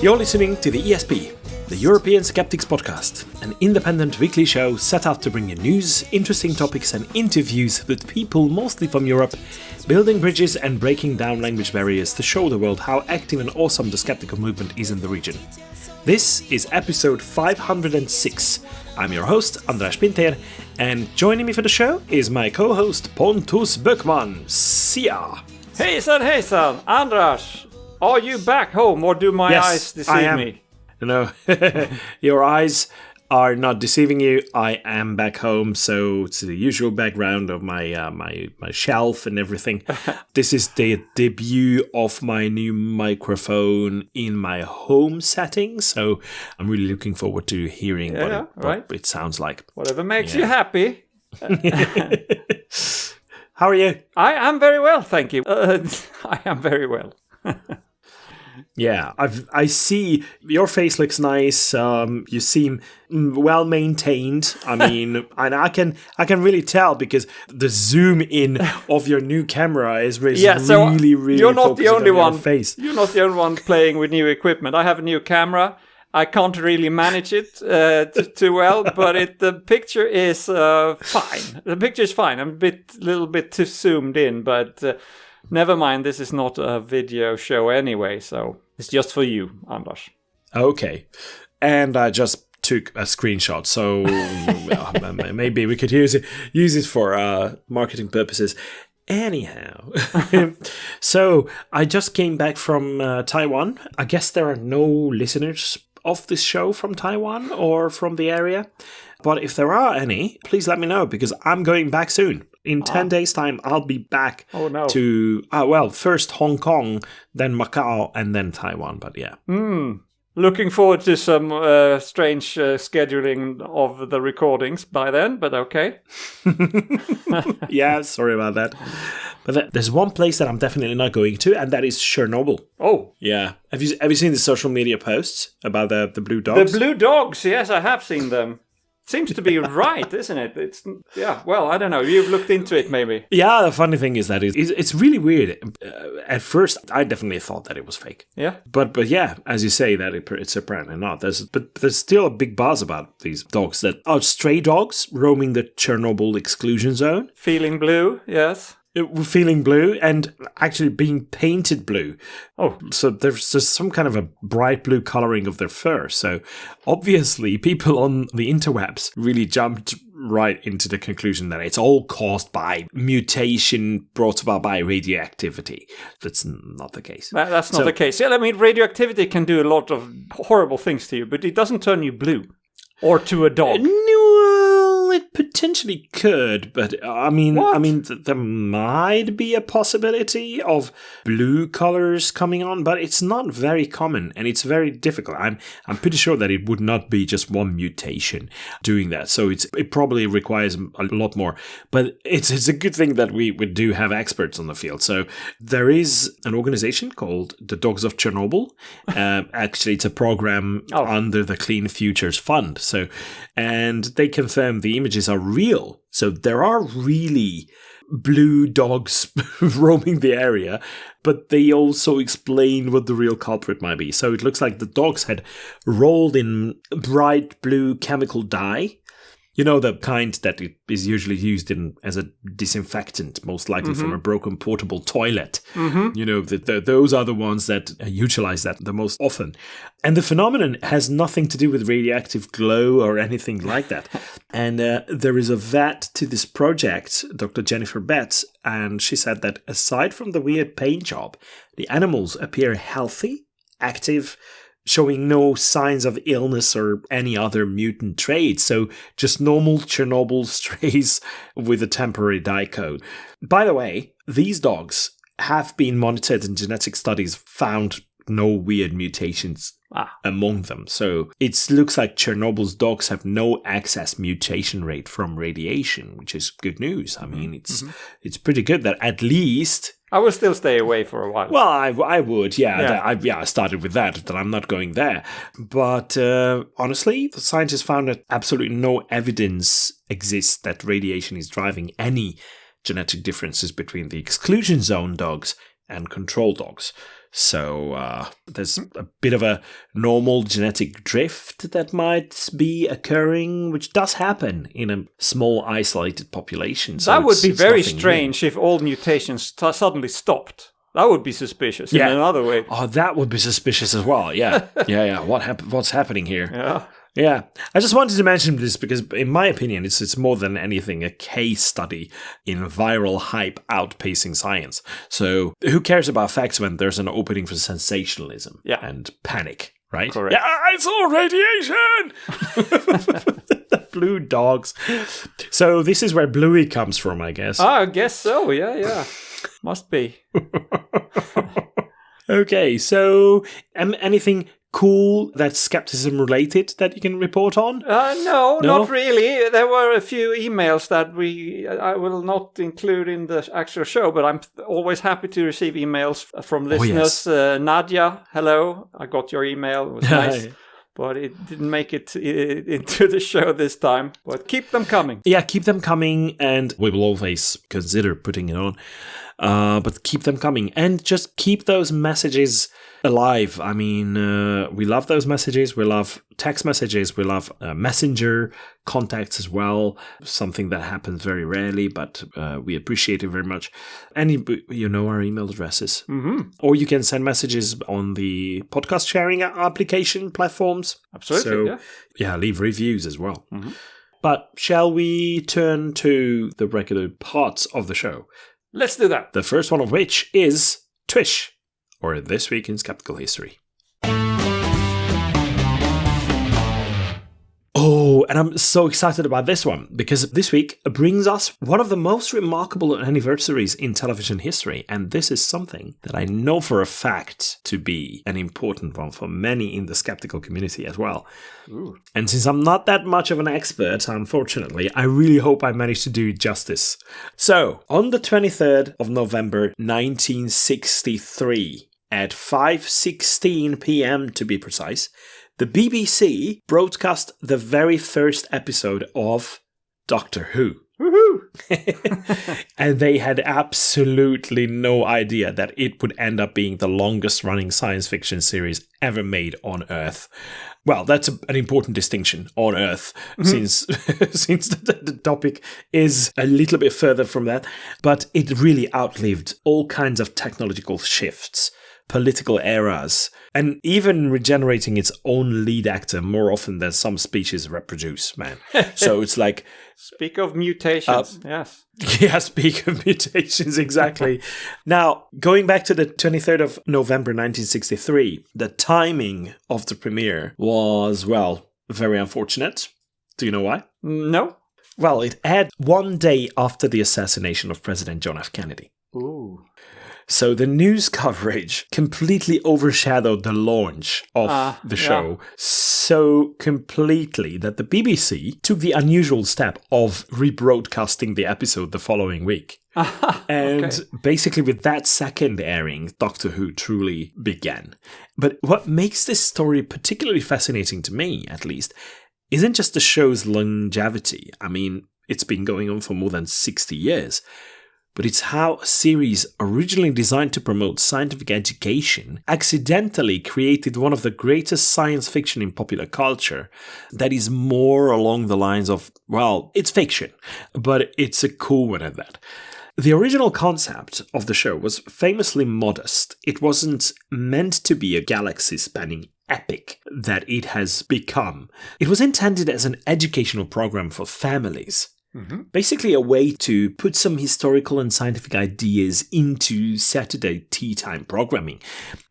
You're listening to the ESP, the European Skeptics podcast, an independent weekly show set out to bring you news, interesting topics and interviews with people mostly from Europe, building bridges and breaking down language barriers to show the world how active and awesome the skeptical movement is in the region. This is episode 506. I'm your host, András Pinter, and joining me for the show is my co-host, Pontus Böckman. See ya! Hejsan, András! Are you back home or do my eyes deceive me? No, your eyes are not deceiving you. I am back home, so it's the usual background of my my shelf and everything. This is the debut of my new microphone in my home setting, so I'm really looking forward to hearing what it sounds like. Whatever makes you happy. How are you? I am very well, thank you. I am very well. Yeah, I see your face looks nice. You seem well maintained. I mean, and I can really tell because the zoom in of your new camera is really you're not the only one. Face. You're not the only one playing with new equipment. I have a new camera. I can't really manage it too well, but the picture is fine. The picture is fine. I'm a little bit too zoomed in, but. Never mind, this is not a video show anyway, so it's just for you, Anders. Okay. And I just took a screenshot, so maybe we could use it for marketing purposes. Anyhow, so I just came back from Taiwan. I guess there are no listeners of this show from Taiwan or from the area. But if there are any, please let me know because I'm going back soon. In 10 days' time, I'll be back to, first Hong Kong, then Macau, and then Taiwan. But yeah. Looking forward to some strange scheduling of the recordings by then, but okay. Yeah, sorry about that. But there's one place that I'm definitely not going to, and that is Chernobyl. Oh. Yeah. Have you seen the social media posts about the blue dogs? The blue dogs, yes, I have seen them. Seems to be right, isn't it? I don't know. You've looked into it, maybe. Yeah, the funny thing is that it's really weird. At first, I definitely thought that it was fake. Yeah. But yeah, as you say, that it's apparently not. There's still a big buzz about these dogs that are stray dogs roaming the Chernobyl exclusion zone. Feeling blue, yes. Feeling blue and actually being painted blue. Oh, so there's just some kind of a bright blue coloring of their fur. So obviously people on the interwebs really jumped right into the conclusion that it's all caused by mutation brought about by radioactivity. That's not the case. That's not the case. Yeah, I mean, radioactivity can do a lot of horrible things to you, but it doesn't turn you blue. Or to a dog. Well, it potentially could, but I mean, there might be a possibility of blue colors coming on, but it's not very common and it's very difficult. I'm pretty sure that it would not be just one mutation doing that, so it probably requires a lot more. But it's a good thing that we do have experts on the field. So there is an organization called the Dogs of Chernobyl. Actually, it's a program under the Clean Futures Fund. So, and they confirm the images are real. So there are really blue dogs roaming the area, but they also explain what the real culprit might be. So it looks like the dogs had rolled in bright blue chemical dye. You know, the kind that is usually used as a disinfectant, most likely from a broken portable toilet. Mm-hmm. You know, those are the ones that utilize that the most often. And the phenomenon has nothing to do with radioactive glow or anything like that. And there is a vet to this project, Dr. Jennifer Betts, and she said that aside from the weird paint job, the animals appear healthy, active, showing no signs of illness or any other mutant traits, so just normal Chernobyl strays with a temporary dye coat. By the way, these dogs have been monitored and genetic studies found no weird mutations among them. So it looks like Chernobyl's dogs have no excess mutation rate from radiation, which is good news. I mean, it's pretty good that at least... I will still stay away for a while. Well, I would, yeah. I started with that I'm not going there. But honestly, the scientists found that absolutely no evidence exists that radiation is driving any genetic differences between the exclusion zone dogs and control dogs. So there's a bit of a normal genetic drift that might be occurring, which does happen in a small isolated population. So that would be very strange new. if all mutations suddenly stopped. That would be suspicious in another way. Oh, that would be suspicious as well. Yeah. yeah. What's happening here? Yeah. Yeah, I just wanted to mention this because, in my opinion, it's more than anything a case study in viral hype outpacing science. So who cares about facts when there's an opening for sensationalism and panic, right? Correct. Yeah, I saw radiation! The blue dogs. So this is where Bluey comes from, I guess. I guess so, yeah. Must be. Okay, so anything cool that's skepticism related that you can report on? No, not really. There were a few emails that I will not include in the actual show, but I'm always happy to receive emails from listeners. Yes. Nadia, hello. I got your email. It was nice. But it didn't make it into the show this time. But keep them coming. Yeah, keep them coming, and we will always consider putting it on. But keep them coming, and just keep those messages alive. I mean, we love those messages. We love text messages. We love messenger contacts as well. Something that happens very rarely, but we appreciate it very much. And you know our email addresses. Mm-hmm. Or you can send messages on the podcast sharing application platforms. Absolutely, So, leave reviews as well. Mm-hmm. But shall we turn to the regular parts of the show? Let's do that. The first one of which is Twish, or This Week in Skeptical History. Oh, and I'm so excited about this one, because this week brings us one of the most remarkable anniversaries in television history, and this is something that I know for a fact to be an important one for many in the skeptical community as well. Ooh. And since I'm not that much of an expert, unfortunately, I really hope I managed to do it justice. So, on the 23rd of November 1963, at 5:16 p.m. to be precise, the BBC broadcast the very first episode of Doctor Who. Woohoo! And they had absolutely no idea that it would end up being the longest running science fiction series ever made on Earth. Well, that's an important distinction, on Earth, since the topic is a little bit further from that. But it really outlived all kinds of technological shifts, political eras, and even regenerating its own lead actor more often than some species reproduce, man. So it's like... Speak of mutations, yes. Yeah, speak of mutations, exactly. Now, going back to the 23rd of November 1963, the timing of the premiere was, well, very unfortunate. Do you know why? No. Well, it aired one day after the assassination of President John F. Kennedy. Ooh. So the news coverage completely overshadowed the launch of the show so completely that the BBC took the unusual step of rebroadcasting the episode the following week. And basically with that second airing, Doctor Who truly began. But what makes this story particularly fascinating to me, at least, isn't just the show's longevity. I mean, it's been going on for more than 60 years. But it's how a series originally designed to promote scientific education accidentally created one of the greatest science fiction in popular culture that is more along the lines of, well, it's fiction, but it's a cool one at that. The original concept of the show was famously modest. It wasn't meant to be a galaxy-spanning epic that it has become. It was intended as an educational program for families. Mm-hmm. Basically a way to put some historical and scientific ideas into Saturday tea time programming.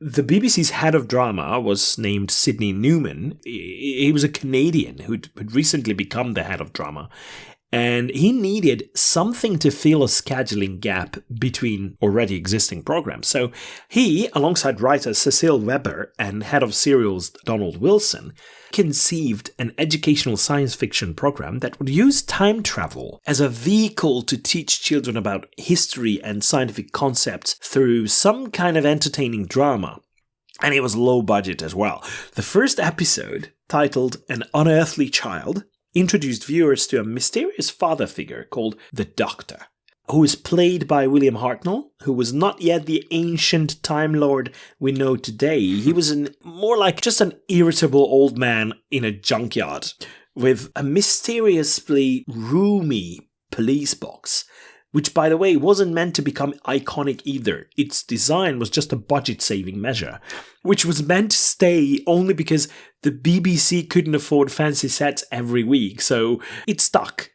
The BBC's head of drama was named Sidney Newman. He was a Canadian who'd recently become the head of drama. And he needed something to fill a scheduling gap between already existing programs. So he, alongside writer Cecile Weber and head of serials Donald Wilson, conceived an educational science fiction program that would use time travel as a vehicle to teach children about history and scientific concepts through some kind of entertaining drama. And it was low budget as well. The first episode, titled An Unearthly Child, introduced viewers to a mysterious father figure called the Doctor. who is played by William Hartnell, who was not yet the ancient Time Lord we know today. He was more like just an irritable old man in a junkyard with a mysteriously roomy police box, which, by the way, wasn't meant to become iconic either. Its design was just a budget-saving measure, which was meant to stay only because the BBC couldn't afford fancy sets every week, so it stuck.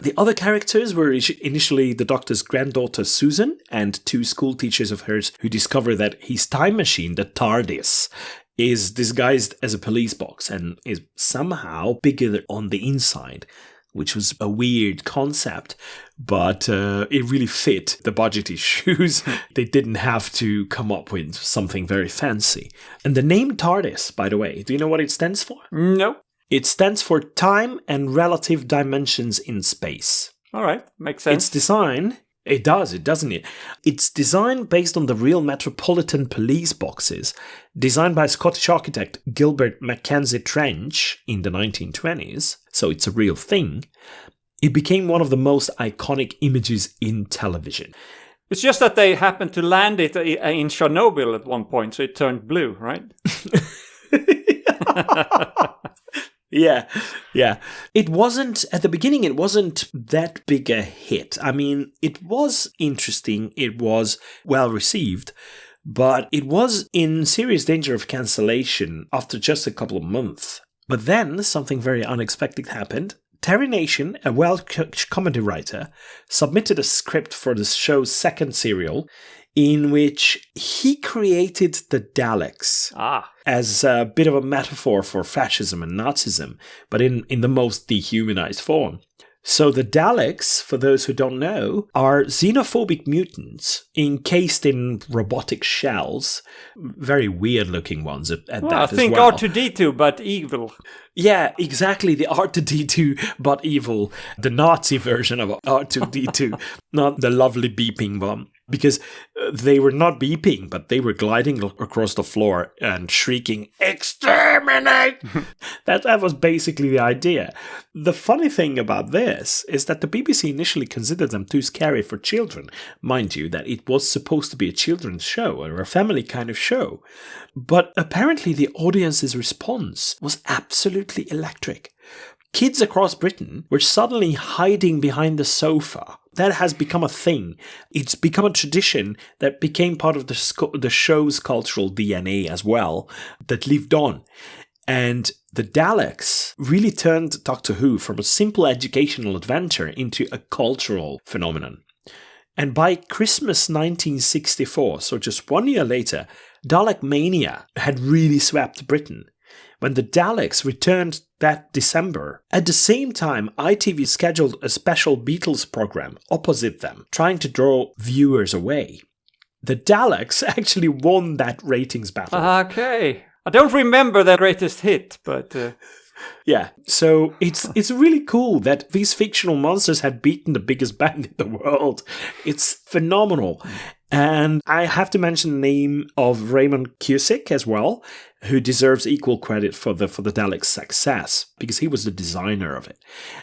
The other characters were initially the Doctor's granddaughter Susan and two school teachers of hers who discover that his time machine, the TARDIS, is disguised as a police box and is somehow bigger on the inside, which was a weird concept, but it really fit the budget issues. They didn't have to come up with something very fancy. And the name TARDIS, by the way, do you know what it stands for? No. It stands for Time and Relative Dimensions in Space. All right, makes sense. Its design, it does, doesn't it? It's designed based on the real Metropolitan Police boxes, designed by Scottish architect Gilbert Mackenzie Trench in the 1920s, so it's a real thing. It became one of the most iconic images in television. It's just that they happened to land it in Chernobyl at one point, so it turned blue, right? Yeah. It wasn't, at the beginning, it wasn't that big a hit. I mean, it was interesting, it was well received, but it was in serious danger of cancellation after just a couple of months. But then something very unexpected happened. Terry Nation, a Welsh comedy writer, submitted a script for the show's second serial, in which he created the Daleks as a bit of a metaphor for fascism and Nazism, but in the most dehumanized form. So the Daleks, for those who don't know, are xenophobic mutants encased in robotic shells, very weird-looking ones at that as well. I think R2-D2, but evil. Yeah, exactly, the R2-D2, but evil. The Nazi version of R2-D2, not the lovely beeping one. Because they were not beeping, but they were gliding across the floor and shrieking, "Exterminate!" That was basically the idea. The funny thing about this is that the BBC initially considered them too scary for children. Mind you, that it was supposed to be a children's show or a family kind of show. But apparently the audience's response was absolutely electric. Kids across Britain were suddenly hiding behind the sofa. That has become a thing. It's become a tradition that became part of the show's cultural DNA as well, that lived on. And the Daleks really turned Doctor Who from a simple educational adventure into a cultural phenomenon. And by Christmas 1964, so just 1 year later, Dalek mania had really swept Britain. When the Daleks returned that December, at the same time, ITV scheduled a special Beatles program opposite them, trying to draw viewers away. The Daleks actually won that ratings battle. Okay. I don't remember that greatest hit, but... Yeah, so it's really cool that these fictional monsters had beaten the biggest band in the world. It's phenomenal. And I have to mention the name of Raymond Cusick as well, who deserves equal credit for the Daleks' success, because he was the designer of it.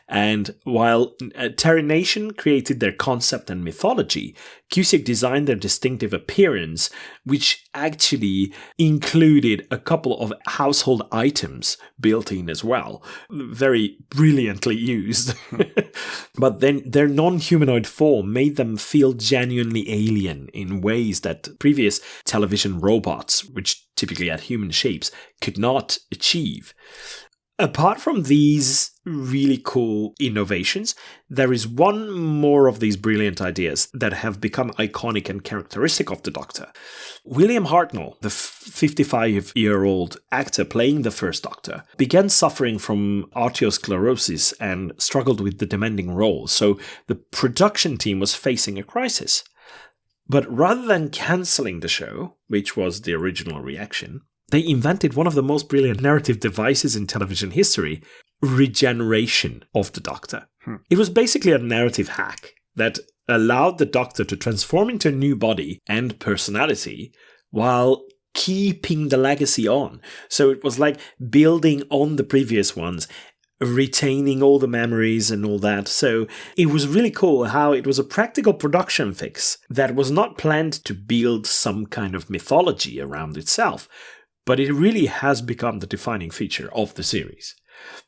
And while Terry Nation created their concept and mythology, Cusick designed their distinctive appearance, which actually included a couple of household items built in as well. Very brilliantly used. But then their non-humanoid form made them feel genuinely alien in ways that previous television robots, which typically had human shapes, could not achieve. Apart from these really cool innovations, there is one more of these brilliant ideas that have become iconic and characteristic of the Doctor. William Hartnell, the 55-year-old actor playing the first Doctor, began suffering from arteriosclerosis and struggled with the demanding role, so the production team was facing a crisis. But rather than cancelling the show, which was the original reaction, they invented one of the most brilliant narrative devices in television history, regeneration of the Doctor. It was basically a narrative hack that allowed the Doctor to transform into a new body and personality while keeping the legacy on. So it was like building on the previous ones retaining all the memories and all that. So it was really cool how it was a practical production fix that was not planned to build some kind of mythology around itself, but it really has become the defining feature of the series.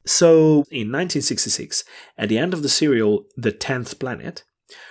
So in 1966, at the end of the serial The 10th Planet,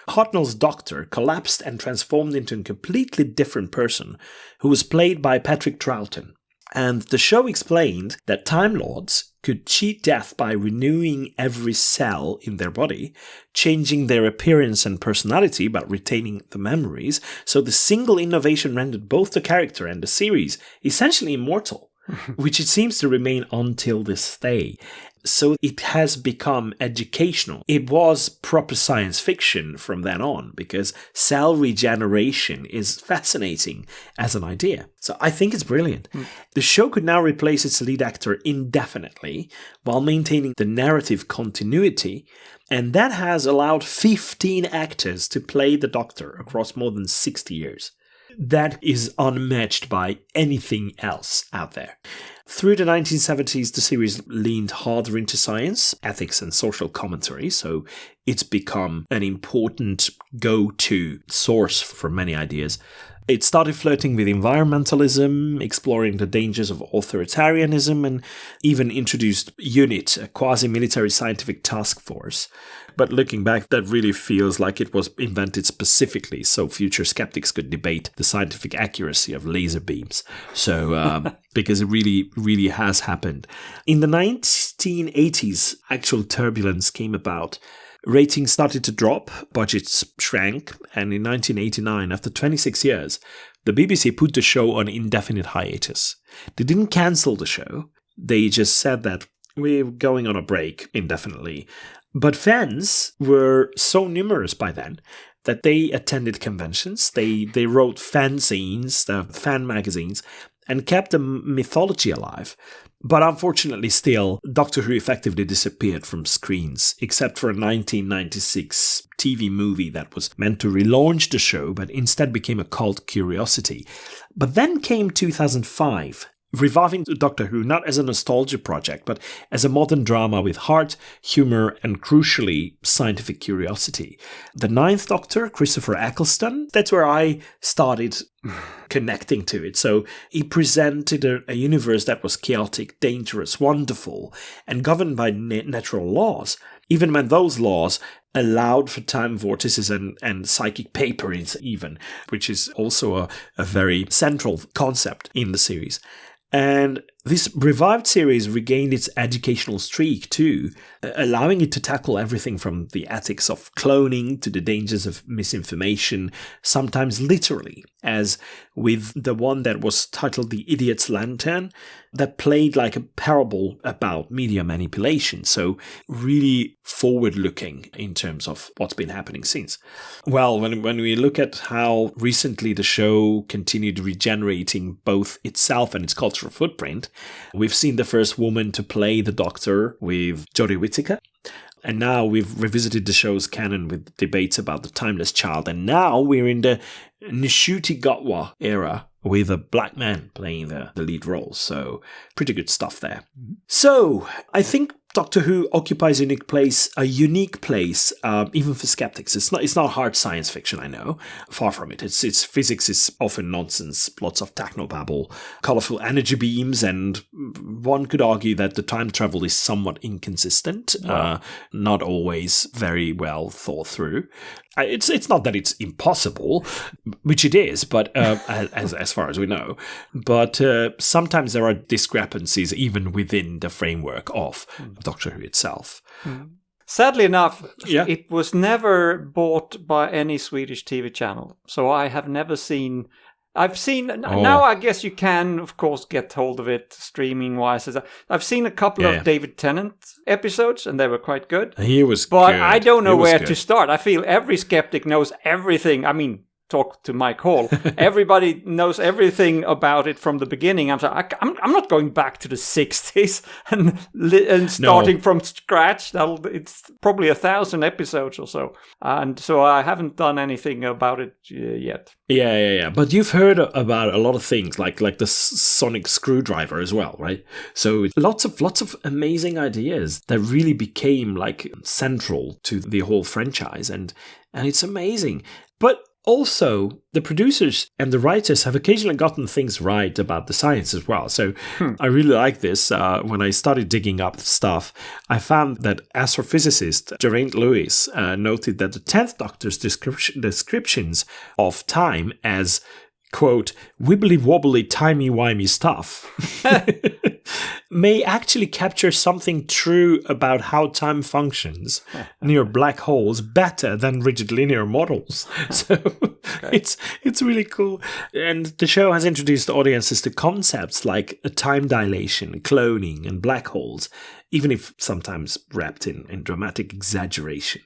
Hartnell's doctor collapsed and transformed into a completely different person who was played by Patrick Troughton. And the show explained that Time Lords could cheat death by renewing every cell in their body, changing their appearance and personality but retaining the memories. So the single innovation rendered both the character and the series essentially immortal, which it seems to remain until this day. So it has become educational. It was proper science fiction from then on, because cell regeneration is fascinating as an idea. So I think it's brilliant. The show could now replace its lead actor indefinitely while maintaining the narrative continuity, and that has allowed 15 actors to play the Doctor across more than 60 years. That is unmatched by anything else out there. Through the 1970s, the series leaned harder into science, ethics, and social commentary, so it's become an important go-to source for many ideas. It started flirting with environmentalism, exploring the dangers of authoritarianism, and even introduced UNIT, a quasi-military scientific task force. But looking back, that really feels like it was invented specifically so future skeptics could debate the scientific accuracy of laser beams. So, because it really has happened. In the 1980s, actual turbulence came about. Ratings started to drop, budgets shrank, and in 1989, after 26 years, the BBC put the show on indefinite hiatus. They didn't cancel the show, they just said that we're going on a break indefinitely. But fans were so numerous by then that they attended conventions, they wrote fanzines, fan magazines, and kept the mythology alive. But unfortunately still, Doctor Who effectively disappeared from screens, except for a 1996 TV movie that was meant to relaunch the show, but instead became a cult curiosity. But then came 2005, reviving Doctor Who not as a nostalgia project, but as a modern drama with heart, humour, and crucially, scientific curiosity. The 9th Doctor, Christopher Eccleston, that's where I started connecting to it. So he presented a universe that was chaotic, dangerous, wonderful, and governed by natural laws, even when those laws allowed for time vortices and psychic paperings even, which is also a very central concept in the series. And this revived series regained its educational streak too, allowing it to tackle everything from the ethics of cloning to the dangers of misinformation, sometimes literally, as with the one that was titled The Idiot's Lantern, that played like a parable about media manipulation, so really forward-looking in terms of what's been happening since. Well, when we look at how recently the show continued regenerating both itself and its cultural footprint, we've seen the first woman to play the Doctor with Jodie Whittaker. And now we've revisited the show's canon with debates about the timeless child. And now we're in the Ncuti Gatwa era with a black man playing the lead role. So pretty good stuff there. So I think Doctor Who occupies a unique place, even for skeptics. It's not hard science fiction, I know. Far from it. Its physics is often nonsense, lots of technobabble, colourful energy beams, and one could argue that the time travel is somewhat inconsistent, not always very well thought through. It's not that it's impossible, which it is, but as far as we know. But sometimes there are discrepancies even within the framework of Doctor Who itself. Sadly enough, it was never bought by any Swedish TV channel, so I have never seen. Now I guess you can, of course, get hold of it streaming-wise. I've seen a couple of David Tennant episodes, and they were quite good. He was but good. I don't know where to start. I feel every skeptic knows everything. I mean, talk to Mike Hall. Everybody knows everything about it from the beginning. I'm not going back to the 60s and starting from scratch. It's probably 1,000 episodes or so. And so I haven't done anything about it yet. Yeah. But you've heard about a lot of things, like the sonic screwdriver as well, right? So lots of amazing ideas that really became like central to the whole franchise, and it's amazing. But also, the producers and the writers have occasionally gotten things right about the science as well. So I really like this. When I started digging up stuff, I found that astrophysicist Geraint Lewis noted that the 10th Doctor's descriptions of time as, quote, wibbly-wobbly, timey-wimey stuff may actually capture something true about how time functions near black holes better than rigid linear models. So it's really cool. And the show has introduced audiences to concepts like time dilation, cloning, and black holes, even if sometimes wrapped in dramatic exaggeration.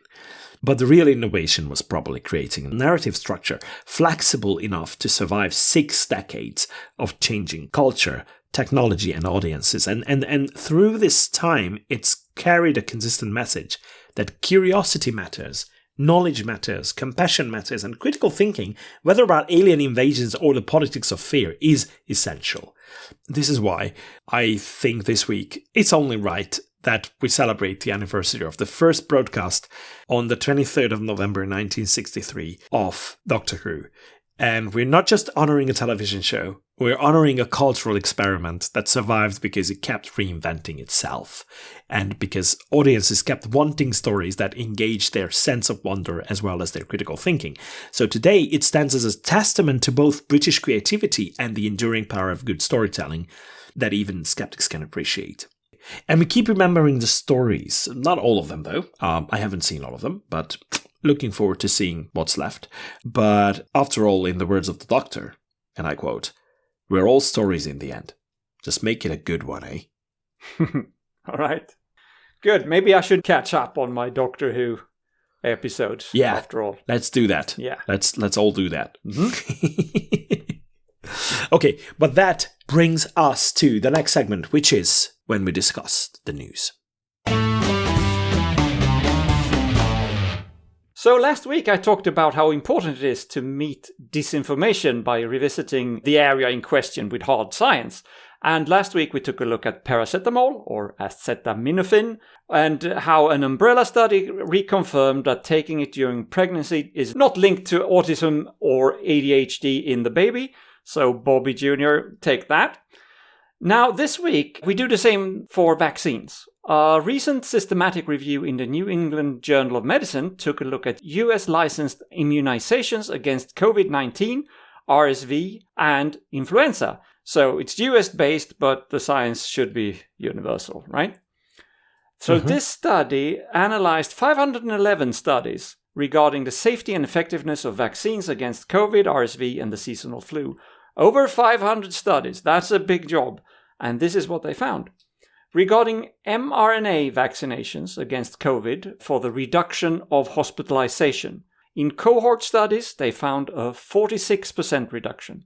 But the real innovation was probably creating a narrative structure flexible enough to survive 6 decades of changing culture, technology, and audiences. And through this time, it's carried a consistent message that curiosity matters, knowledge matters, compassion matters, and critical thinking, whether about alien invasions or the politics of fear, is essential. This is why I think this week it's only right that we celebrate the anniversary of the first broadcast on the 23rd of November 1963 of Doctor Who. And we're not just honoring a television show, we're honoring a cultural experiment that survived because it kept reinventing itself, and because audiences kept wanting stories that engaged their sense of wonder as well as their critical thinking. So today it stands as a testament to both British creativity and the enduring power of good storytelling that even skeptics can appreciate. And we keep remembering the stories. Not all of them, though. I haven't seen all of them, but looking forward to seeing what's left. But after all, in the words of the Doctor, and I quote, "We're all stories in the end. Just make it a good one, eh?" All right. Good. Maybe I should catch up on my Doctor Who episodes. Yeah. After all. Let's do that. Yeah. Let's all do that. Okay, but that brings us to the next segment, which is when we discuss the news. So last week I talked about how important it is to meet disinformation by revisiting the area in question with hard science. And last week we took a look at paracetamol, or acetaminophen, and how an umbrella study reconfirmed that taking it during pregnancy is not linked to autism or ADHD in the baby. So Bobby Jr., take that. Now this week we do the same for vaccines. A recent systematic review in the New England Journal of Medicine took a look at US licensed immunizations against COVID-19, RSV, and influenza. So it's US based, but the science should be universal, right? So this study analyzed 511 studies regarding the safety and effectiveness of vaccines against COVID, RSV, and the seasonal flu. Over 500 studies, that's a big job. And this is what they found. Regarding mRNA vaccinations against COVID for the reduction of hospitalization, in cohort studies, they found a 46% reduction.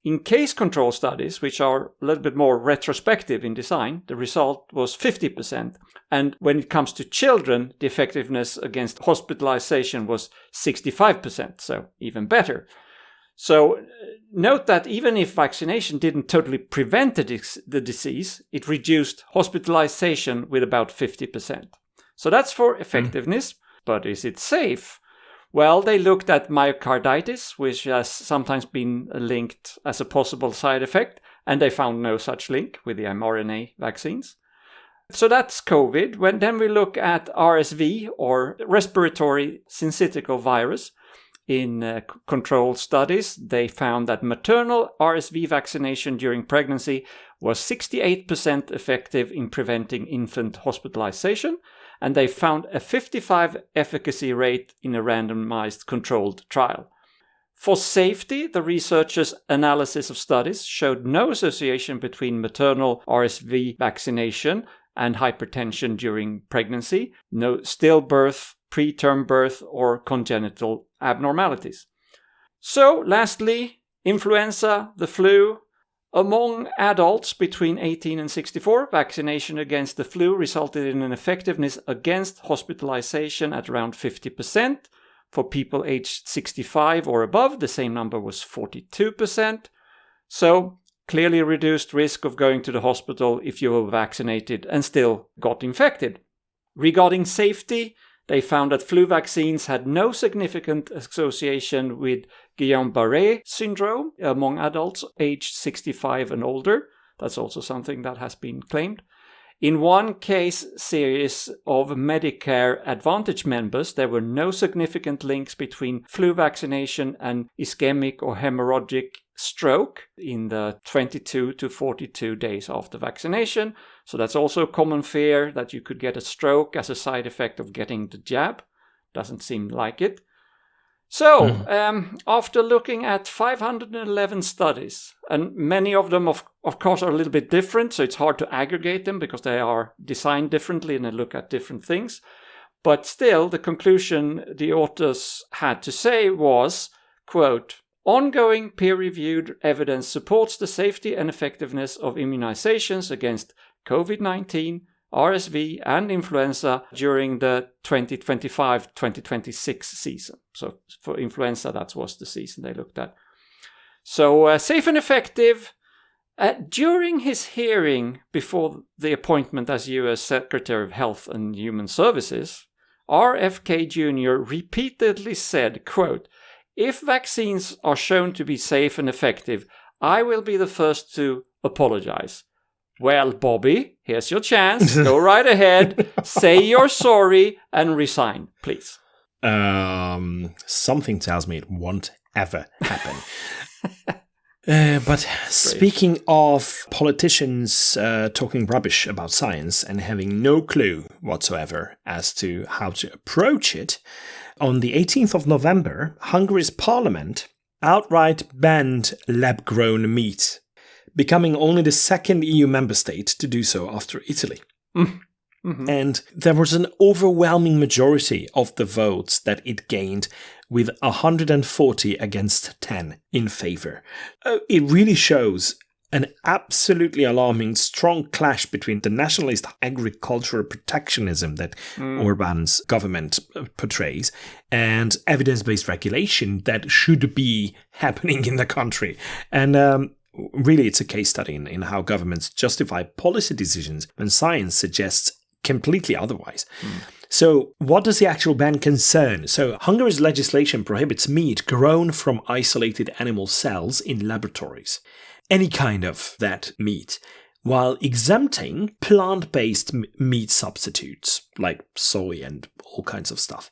In case control studies, which are a little bit more retrospective in design, the result was 50%. And when it comes to children, the effectiveness against hospitalization was 65%, so even better. So note that even if vaccination didn't totally prevent the disease, it reduced hospitalization with about 50%. So that's for effectiveness, but is it safe? Well, they looked at myocarditis, which has sometimes been linked as a possible side effect, and they found no such link with the mRNA vaccines. So that's COVID. Then we look at RSV, or respiratory syncytial virus. In controlled studies, they found that maternal RSV vaccination during pregnancy was 68% effective in preventing infant hospitalization, and they found a 55% efficacy rate in a randomized controlled trial. For safety, the researchers' analysis of studies showed no association between maternal RSV vaccination and hypertension during pregnancy, no stillbirth, preterm birth, or congenital abnormalities. So, lastly, influenza, the flu. Among adults between 18 and 64, vaccination against the flu resulted in an effectiveness against hospitalization at around 50%. For people aged 65 or above, the same number was 42%. So, clearly reduced risk of going to the hospital if you were vaccinated and still got infected. Regarding safety, they found that flu vaccines had no significant association with Guillain-Barré syndrome among adults aged 65 and older. That's also something that has been claimed. In one case series of Medicare Advantage members, there were no significant links between flu vaccination and ischemic or hemorrhagic stroke in the 22 to 42 days after vaccination. So that's also a common fear that you could get a stroke as a side effect of getting the jab. Doesn't seem like it. So, after looking at 511 studies, and many of them, of course, are a little bit different, so it's hard to aggregate them because they are designed differently and they look at different things. But still, the conclusion the authors had to say was, quote, ongoing peer-reviewed evidence supports the safety and effectiveness of immunizations against COVID-19, RSV and influenza during the 2025-2026 season. So for influenza, that was the season they looked at. So safe and effective. During his hearing before the appointment as U.S. Secretary of Health and Human Services, RFK Jr. repeatedly said, quote, if vaccines are shown to be safe and effective, I will be the first to apologize. Well, Bobby, here's your chance. Go right ahead. Say you're sorry and resign, please. Something tells me it won't ever happen. But speaking of politicians talking rubbish about science and having no clue whatsoever as to how to approach it, on the 18th of November, Hungary's parliament outright banned lab-grown meat, becoming only the second EU member state to do so after Italy. Mm-hmm. And there was an overwhelming majority of the votes that it gained, with 140 against 10 in favor. It really shows an absolutely alarming strong clash between the nationalist agricultural protectionism that Orbán's government portrays and evidence-based regulation that should be happening in the country. And really, it's a case study in how governments justify policy decisions when science suggests completely otherwise. So what does the actual ban concern? So Hungary's legislation prohibits meat grown from isolated animal cells in laboratories, any kind of that meat, while exempting plant-based meat substitutes like soy and all kinds of stuff.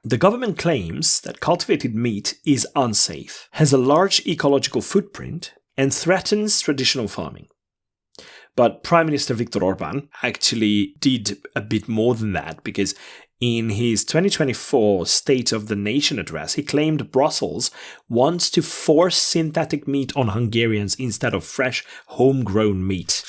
The government claims that cultivated meat is unsafe, has a large ecological footprint, and threatens traditional farming. But Prime Minister Viktor Orbán actually did a bit more than that, because in his 2024 State of the Nation address, he claimed Brussels wants to force synthetic meat on Hungarians instead of fresh, homegrown meat.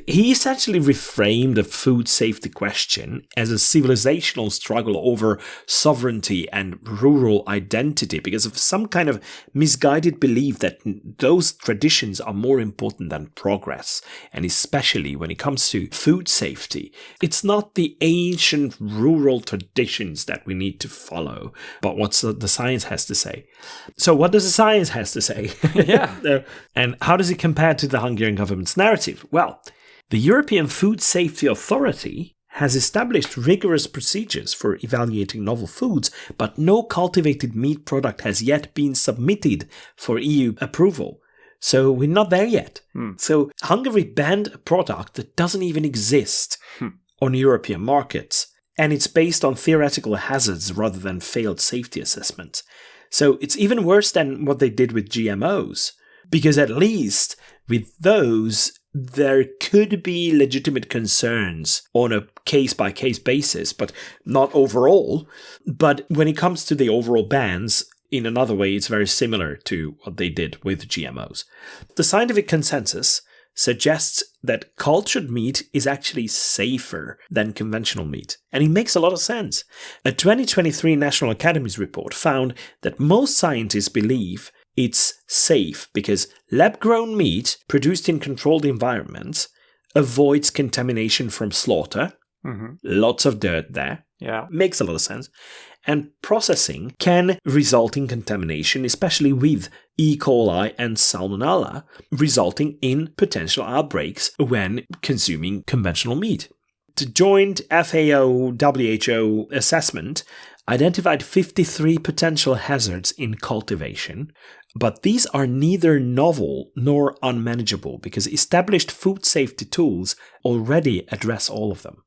He essentially reframed the food safety question as a civilizational struggle over sovereignty and rural identity because of some kind of misguided belief that those traditions are more important than progress. And especially when it comes to food safety, it's not the ancient rural traditions that we need to follow, but what the science has to say. So what does the science has to say? Yeah. And how does it compare to the Hungarian government's narrative? Well, the European Food Safety Authority has established rigorous procedures for evaluating novel foods, but no cultivated meat product has yet been submitted for EU approval. So we're not there yet. So Hungary banned a product that doesn't even exist on European markets, and it's based on theoretical hazards rather than failed safety assessments. So it's even worse than what they did with GMOs, because at least with those, there could be legitimate concerns on a case-by-case basis, but not overall. But when it comes to the overall bans, in another way, it's very similar to what they did with GMOs. The scientific consensus suggests that cultured meat is actually safer than conventional meat. And it makes a lot of sense. A 2023 National Academies report found that most scientists believe it's safe because lab-grown meat produced in controlled environments avoids contamination from slaughter. Lots of dirt there. Yeah. Makes a lot of sense. And processing can result in contamination, especially with E. coli and Salmonella, resulting in potential outbreaks when consuming conventional meat. The joint FAO-WHO assessment identified 53 potential hazards in cultivation, but these are neither novel nor unmanageable because established food safety tools already address all of them.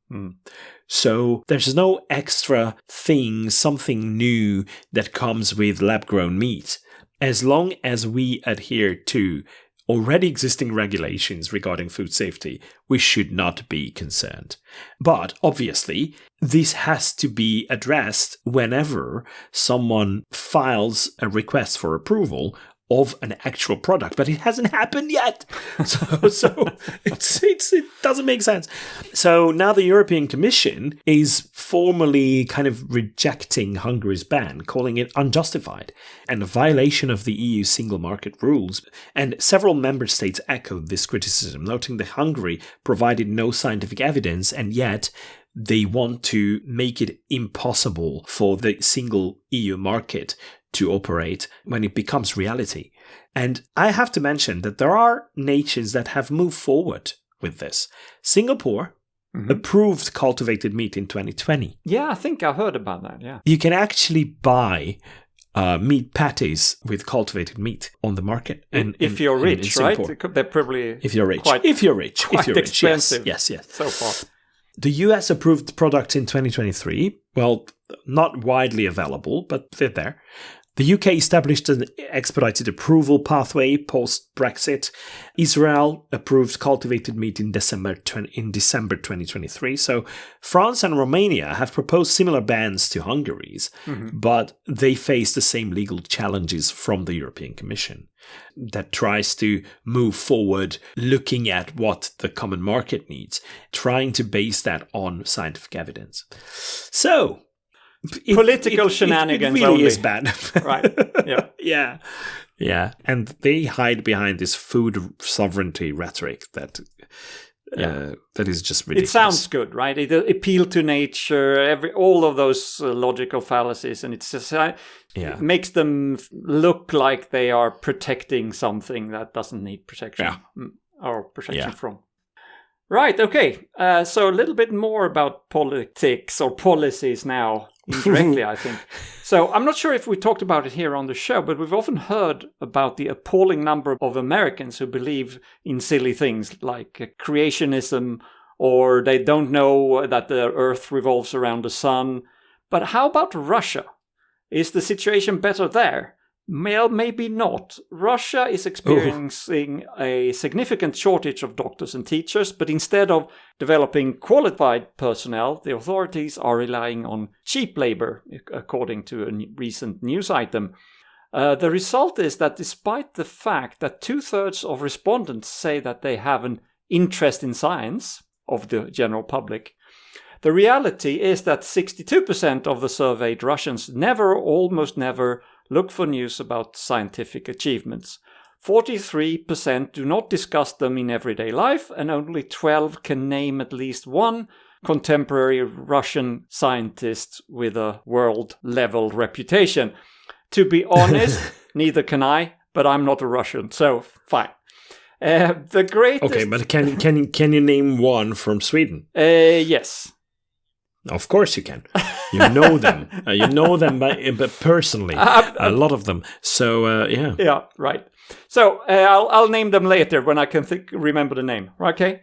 So there's no extra thing, something new that comes with lab-grown meat. As long as we adhere to already existing regulations regarding food safety, we should not be concerned. But obviously, this has to be addressed whenever someone files a request for approval of an actual product, but it hasn't happened yet. So it doesn't make sense. So now the European Commission is formally kind of rejecting Hungary's ban, calling it unjustified and a violation of the EU single market rules. And several member states echoed this criticism, noting that Hungary provided no scientific evidence, and yet they want to make it impossible for the single EU market to operate when it becomes reality. And I have to mention that there are nations that have moved forward with this. Singapore approved cultivated meat in 2020. Yeah, I think I heard about that, yeah. You can actually buy meat patties with cultivated meat on the market. If you're rich, right? They're probably if you're rich. Quite expensive. Yes. So far. The US approved products in 2023. Well, not widely available, but they're there. The UK established an expedited approval pathway post-Brexit. Israel approved cultivated meat in December 2023. So France and Romania have proposed similar bans to Hungary's, but they face the same legal challenges from the European Commission that tries to move forward looking at what the common market needs, trying to base that on scientific evidence. So political shenanigans it really only. Is bad. Right. Yeah. Yeah. And they hide behind this food sovereignty rhetoric that is just ridiculous. It sounds good, right? It appeal to nature, all of those logical fallacies, and it's just, it makes them look like they are protecting something that doesn't need protection or protection from. Right, okay. So a little bit more about politics or policies now, indirectly, I think. So I'm not sure if we talked about it here on the show, but we've often heard about the appalling number of Americans who believe in silly things like creationism, or they don't know that the Earth revolves around the sun. But how about Russia? Is the situation better there? Well, maybe not. Russia is experiencing a significant shortage of doctors and teachers, but instead of developing qualified personnel, the authorities are relying on cheap labor, according to a recent news item. The result is that despite the fact that 2/3 of respondents say that they have an interest in science of the general public, the reality is that 62% of the surveyed Russians almost never look for news about scientific achievements. 43% do not discuss them in everyday life, and only 12 can name at least one contemporary Russian scientist with a world-level reputation. To be honest, neither can I, but I'm not a Russian, so fine. The greatest... Okay, but can you name one from Sweden? Yes. Of course you can. You know them. You know them but personally. A lot of them. So, yeah. Yeah, right. So, I'll name them later when I can remember the name. Okay?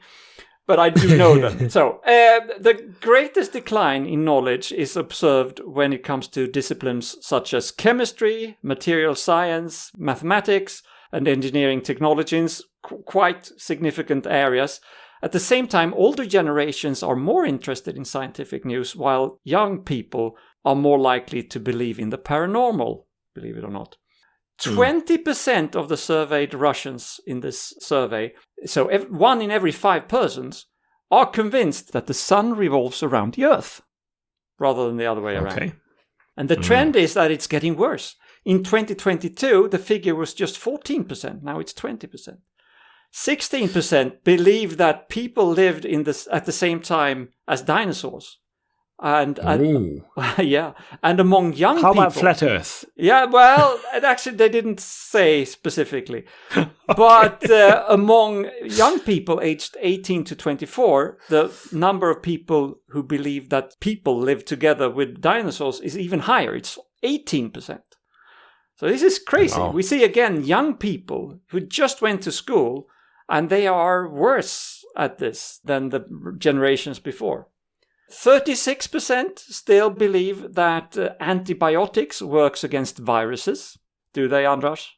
But I do know them. So, the greatest decline in knowledge is observed when it comes to disciplines such as chemistry, material science, mathematics, and engineering technologies. Quite significant areas. At the same time, older generations are more interested in scientific news, while young people are more likely to believe in the paranormal, believe it or not. 20% of the surveyed Russians in this survey, so 1 in every 5 persons, are convinced that the sun revolves around the Earth rather than the other way around. Okay. And the trend is that it's getting worse. In 2022, the figure was just 14%. Now it's 20%. 16% believe that people lived at the same time as dinosaurs. And yeah, and among young people... How about flat Earth? Yeah, well, actually they didn't say specifically. But among young people aged 18 to 24, the number of people who believe that people live together with dinosaurs is even higher. It's 18%. So this is crazy. Wow. We see, again, young people who just went to school, and they are worse at this than the generations before. 36% still believe that antibiotics works against viruses. Do they, Andras?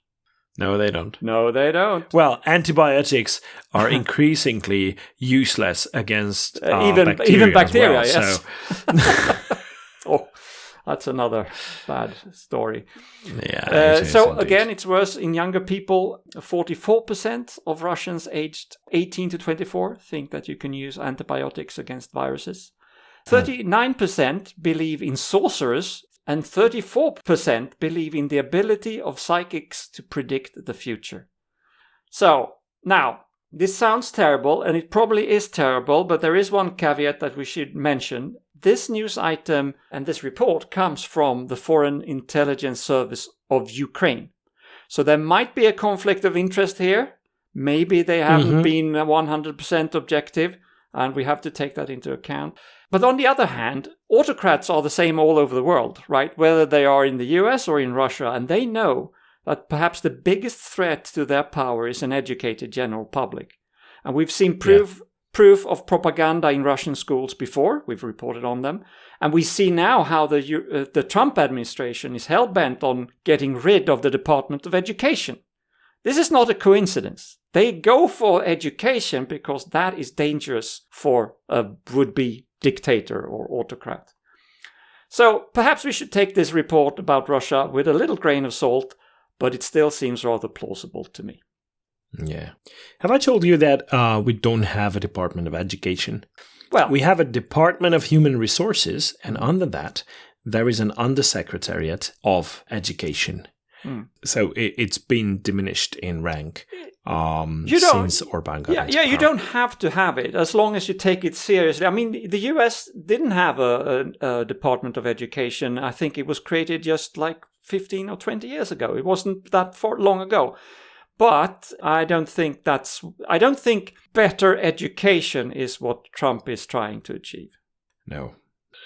No, they don't. No, they don't. Well, antibiotics are increasingly useless against even bacteria, well, yes. So. Oh, that's another bad story. Yeah. So again, it's worse in younger people. 44% of Russians aged 18 to 24 think that you can use antibiotics against viruses. 39% believe in sorcerers, and 34% believe in the ability of psychics to predict the future. So, now, this sounds terrible, and it probably is terrible, but there is one caveat that we should mention. This news item and this report comes from the Foreign Intelligence Service of Ukraine. So there might be a conflict of interest here. Maybe they haven't been 100% objective, and we have to take that into account. But on the other hand, autocrats are the same all over the world, right? Whether they are in the US or in Russia, and they know that perhaps the biggest threat to their power is an educated general public. And we've seen proof of propaganda in Russian schools before. We've reported on them. And we see now how the Trump administration is hell-bent on getting rid of the Department of Education. This is not a coincidence. They go for education because that is dangerous for a would-be dictator or autocrat. So perhaps we should take this report about Russia with a little grain of salt, but it still seems rather plausible to me. Yeah. Have I told you that we don't have a Department of Education? Well, we have a Department of Human Resources, and under that, there is an Undersecretariat of Education. So it's been diminished in rank since Orban got into power. You don't have to have it as long as you take it seriously. I mean, the US didn't have a Department of Education. I think it was created just like 15 or 20 years ago. It wasn't that long ago. But I don't think better education is what Trump is trying to achieve. No,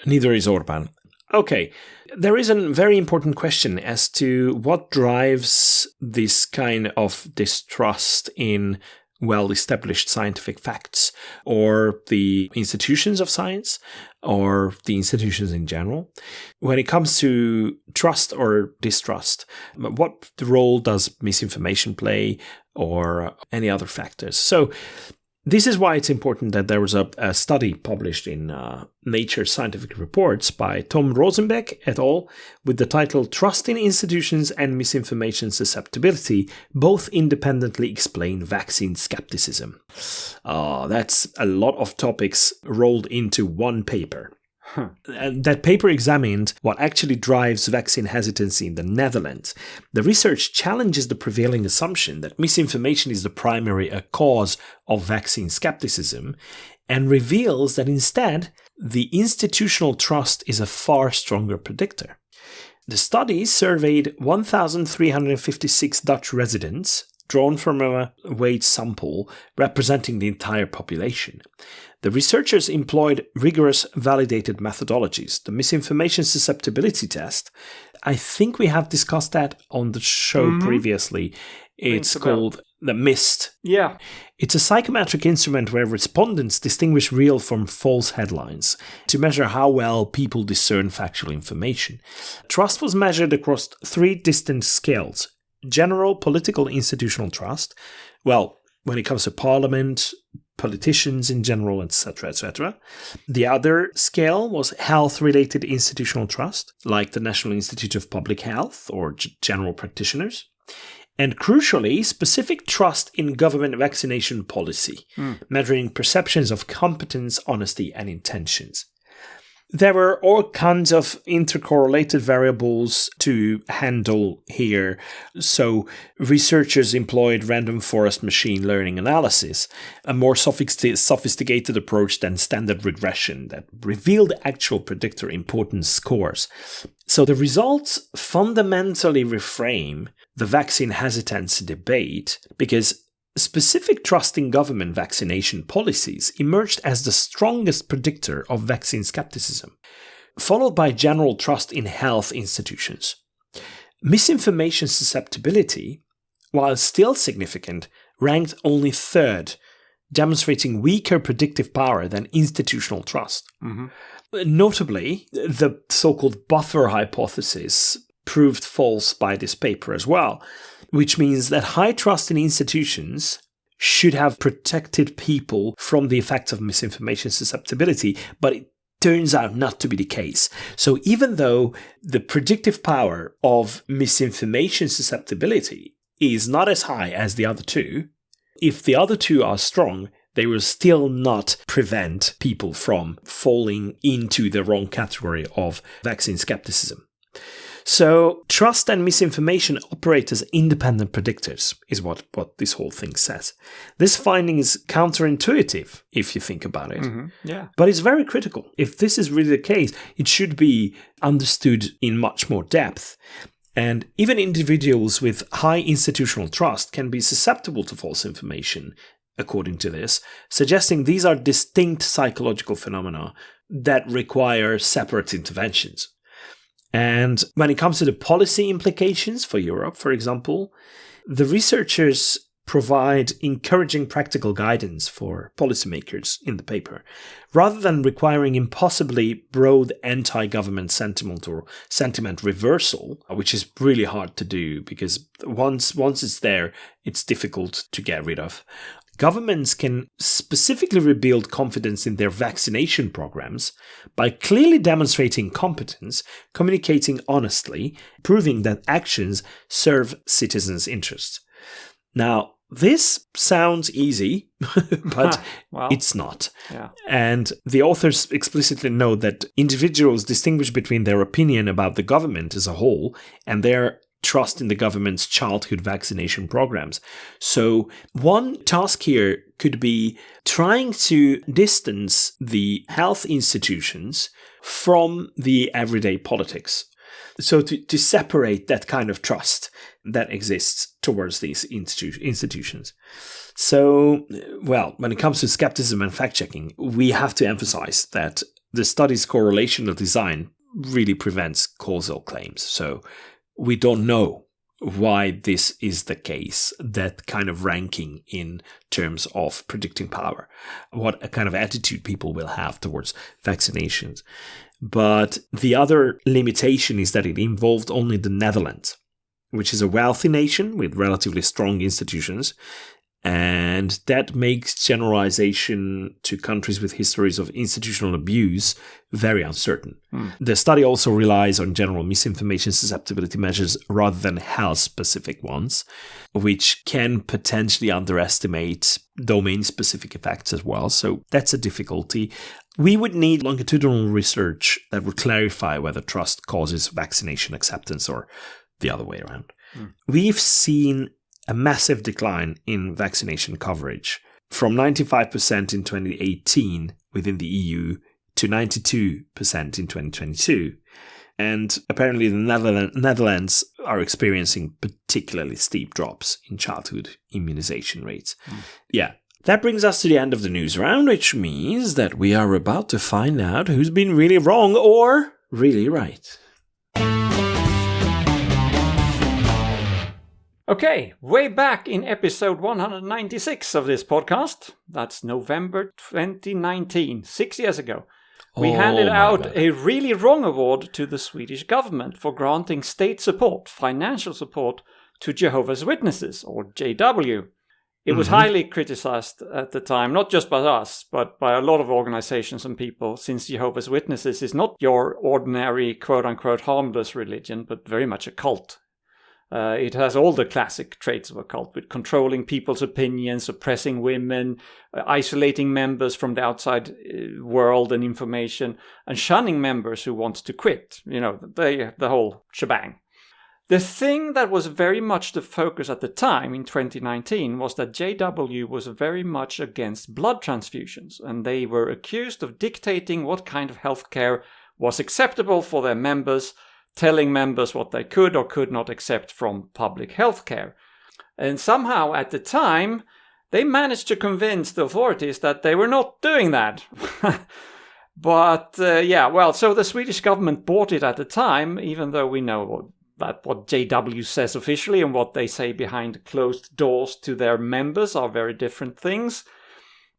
neither is Orban. Okay, there is a very important question as to what drives this kind of distrust in well-established scientific facts, or the institutions of science, or the institutions in general. When it comes to trust or distrust, what role does misinformation play, or any other factors? So this is why it's important that there was a study published in Nature Scientific Reports by Tom Rosenbeck et al. With the title Trust in Institutions and Misinformation Susceptibility Both Independently Explain Vaccine Skepticism. That's a lot of topics rolled into one paper. And that paper examined what actually drives vaccine hesitancy in the Netherlands. The research challenges the prevailing assumption that misinformation is the primary cause of vaccine skepticism, and reveals that instead, the institutional trust is a far stronger predictor. The study surveyed 1,356 Dutch residents, drawn from a weight sample representing the entire population. The researchers employed rigorous, validated methodologies. The misinformation susceptibility test, I think we have discussed that on the show previously. It's called the MIST. Yeah. It's a psychometric instrument where respondents distinguish real from false headlines to measure how well people discern factual information. Trust was measured across 3 distinct scales. General political institutional trust, well, when it comes to parliament, politicians in general, etc., etc. The other scale was health-related institutional trust, like the National Institute of Public Health or general practitioners. And crucially, specific trust in government vaccination policy, measuring perceptions of competence, honesty, and intentions. There were all kinds of intercorrelated variables to handle here. So researchers employed random forest machine learning analysis, a more sophisticated approach than standard regression that revealed actual predictor importance scores. So the results fundamentally reframe the vaccine hesitancy debate because specific trust in government vaccination policies emerged as the strongest predictor of vaccine skepticism, followed by general trust in health institutions. Misinformation susceptibility, while still significant, ranked only third, demonstrating weaker predictive power than institutional trust. Notably, the so-called buffer hypothesis proved false by this paper as well, which means that high trust in institutions should have protected people from the effects of misinformation susceptibility, but it turns out not to be the case. So even though the predictive power of misinformation susceptibility is not as high as the other two, if the other two are strong, they will still not prevent people from falling into the wrong category of vaccine skepticism. So trust and misinformation operate as independent predictors, is what this whole thing says. This finding is counterintuitive, if you think about it. But it's very critical. If this is really the case, it should be understood in much more depth. And even individuals with high institutional trust can be susceptible to false information, according to this, suggesting these are distinct psychological phenomena that require separate interventions. And when it comes to the policy implications for Europe, for example, the researchers provide encouraging practical guidance for policymakers in the paper, rather than requiring impossibly broad anti-government sentiment reversal, which is really hard to do because once it's there, it's difficult to get rid of. Governments can specifically rebuild confidence in their vaccination programs by clearly demonstrating competence, communicating honestly, proving that actions serve citizens' interests. Now, this sounds easy, but it's not. And the authors explicitly note that individuals distinguish between their opinion about the government as a whole and their trust in the government's childhood vaccination programs. So one task here could be trying to distance the health institutions from the everyday politics. So to separate that kind of trust that exists towards these institutions. So, well, when it comes to skepticism and fact-checking, we have to emphasize that the study's correlational design really prevents causal claims. So we don't know why this is the case, that kind of ranking in terms of predicting power, what a kind of attitude people will have towards vaccinations. But the other limitation is that it involved only the Netherlands, which is a wealthy nation with relatively strong institutions. And that makes generalization to countries with histories of institutional abuse very uncertain. The study also relies on general misinformation susceptibility measures rather than health-specific ones, which can potentially underestimate domain-specific effects as well. So that's a difficulty. We would need longitudinal research that would clarify whether trust causes vaccination acceptance or the other way around. We've seen a massive decline in vaccination coverage from 95% in 2018 within the EU to 92% in 2022. And apparently the Netherlands are experiencing particularly steep drops in childhood immunization rates. Yeah. That brings us to the end of the news round, which means that we are about to find out who's been really wrong or really right. Okay, way back in episode 196 of this podcast, that's November 2019, 6 years ago, we handed out a really wrong award to the Swedish government for granting state support, financial support, to Jehovah's Witnesses, or JW. It was highly criticized at the time, not just by us, but by a lot of organizations and people, since Jehovah's Witnesses is not your ordinary quote-unquote harmless religion, but very much a cult. It has all the classic traits of a cult, with controlling people's opinions, suppressing women, isolating members from the outside world and information, and shunning members who want to quit. The whole shebang. The thing that was very much the focus at the time in 2019 was that JW was very much against blood transfusions, and they were accused of dictating what kind of healthcare was acceptable for their members, telling members what they could or could not accept from public healthcare. And somehow at the time, they managed to convince the authorities that they were not doing that. But so the Swedish government bought it at the time, even though we know that what JW says officially and what they say behind closed doors to their members are very different things.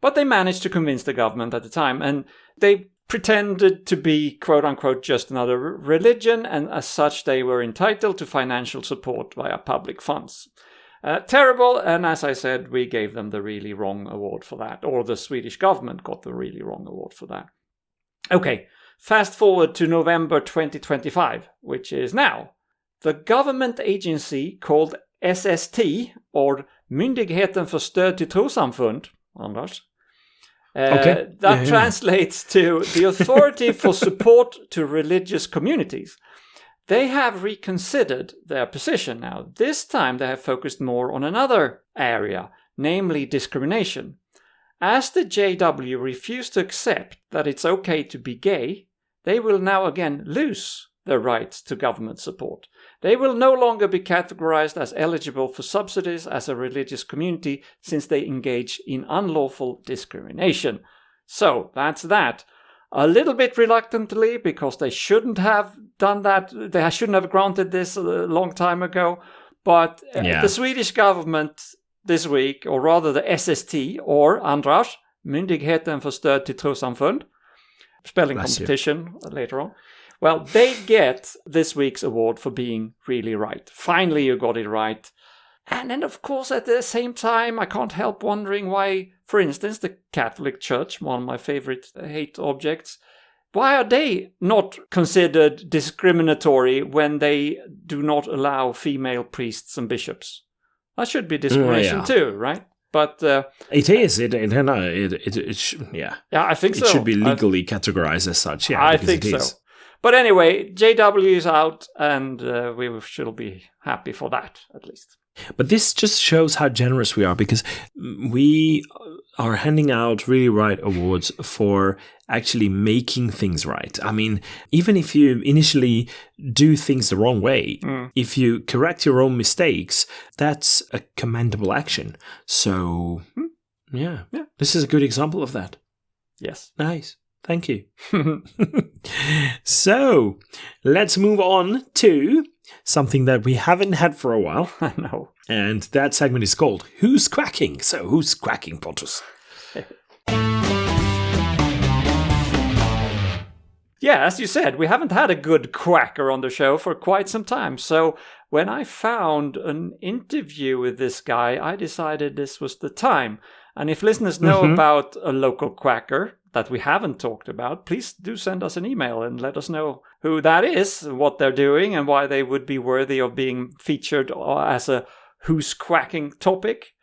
But they managed to convince the government at the time, and they pretended to be, quote-unquote, just another religion, and as such they were entitled to financial support via public funds. Terrible, and as I said, we gave them the really wrong award for that, or the Swedish government got the really wrong award for that. Okay, fast forward to November 2025, which is now. The government agency called SST, or Myndigheten för stöd till trossamfund, Anders, translates to the Authority for Support to Religious Communities. They have reconsidered their position now. This time they have focused more on another area, namely discrimination. As the JW refuse to accept that it's okay to be gay, they will now again lose their rights to government support. They will no longer be categorized as eligible for subsidies as a religious community since they engage in unlawful discrimination. So that's that. A little bit reluctantly, because they shouldn't have done that. They shouldn't have granted this a long time ago. But the Swedish government this week, or rather the SST, or Andras, Myndigheten för stöd till trossamfund, spelling competition later on. Well, they get this week's award for being really right. Finally, you got it right. And then, of course, at the same time, I can't help wondering why, for instance, the Catholic Church, one of my favorite hate objects, why are they not considered discriminatory when they do not allow female priests and bishops? That should be discrimination too, right? But it is. Yeah, I think so. It should be legally categorized as such. Yeah, I think so. But anyway, JW is out, and we should be happy for that, at least. But this just shows how generous we are, because we are handing out really right awards for actually making things right. I mean, even if you initially do things the wrong way, if you correct your own mistakes, that's a commendable action. So, yeah, this is a good example of that. Yes. Nice. Thank you. So, let's move on to something that we haven't had for a while. No. And that segment is called Who's Quacking? So, who's quacking, Pontus? Yeah, as you said, we haven't had a good quacker on the show for quite some time. So, when I found an interview with this guy, I decided this was the time. And if listeners know about a local quacker that we haven't talked about, please do send us an email and let us know who that is, what they're doing, and why they would be worthy of being featured as a Who's Quacking topic.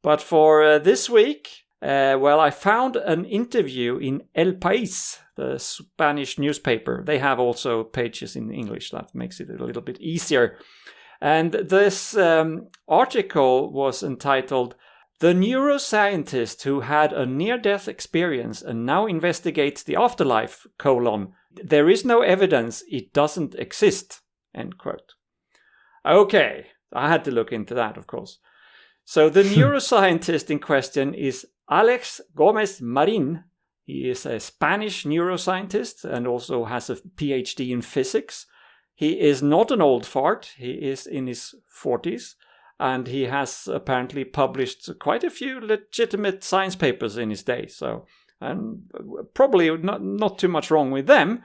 But for this week, I found an interview in El País, the Spanish newspaper. They have also pages in English. That makes it a little bit easier. And this article was entitled "The Neuroscientist Who Had a Near-Death Experience and Now Investigates the Afterlife, There is no evidence it doesn't exist," end quote. Okay, I had to look into that, of course. So the neuroscientist in question is Álex Gómez Marín. He is a Spanish neuroscientist and also has a PhD in physics. He is not an old fart. He is in his 40s. And he has apparently published quite a few legitimate science papers in his day. So, and probably not too much wrong with them.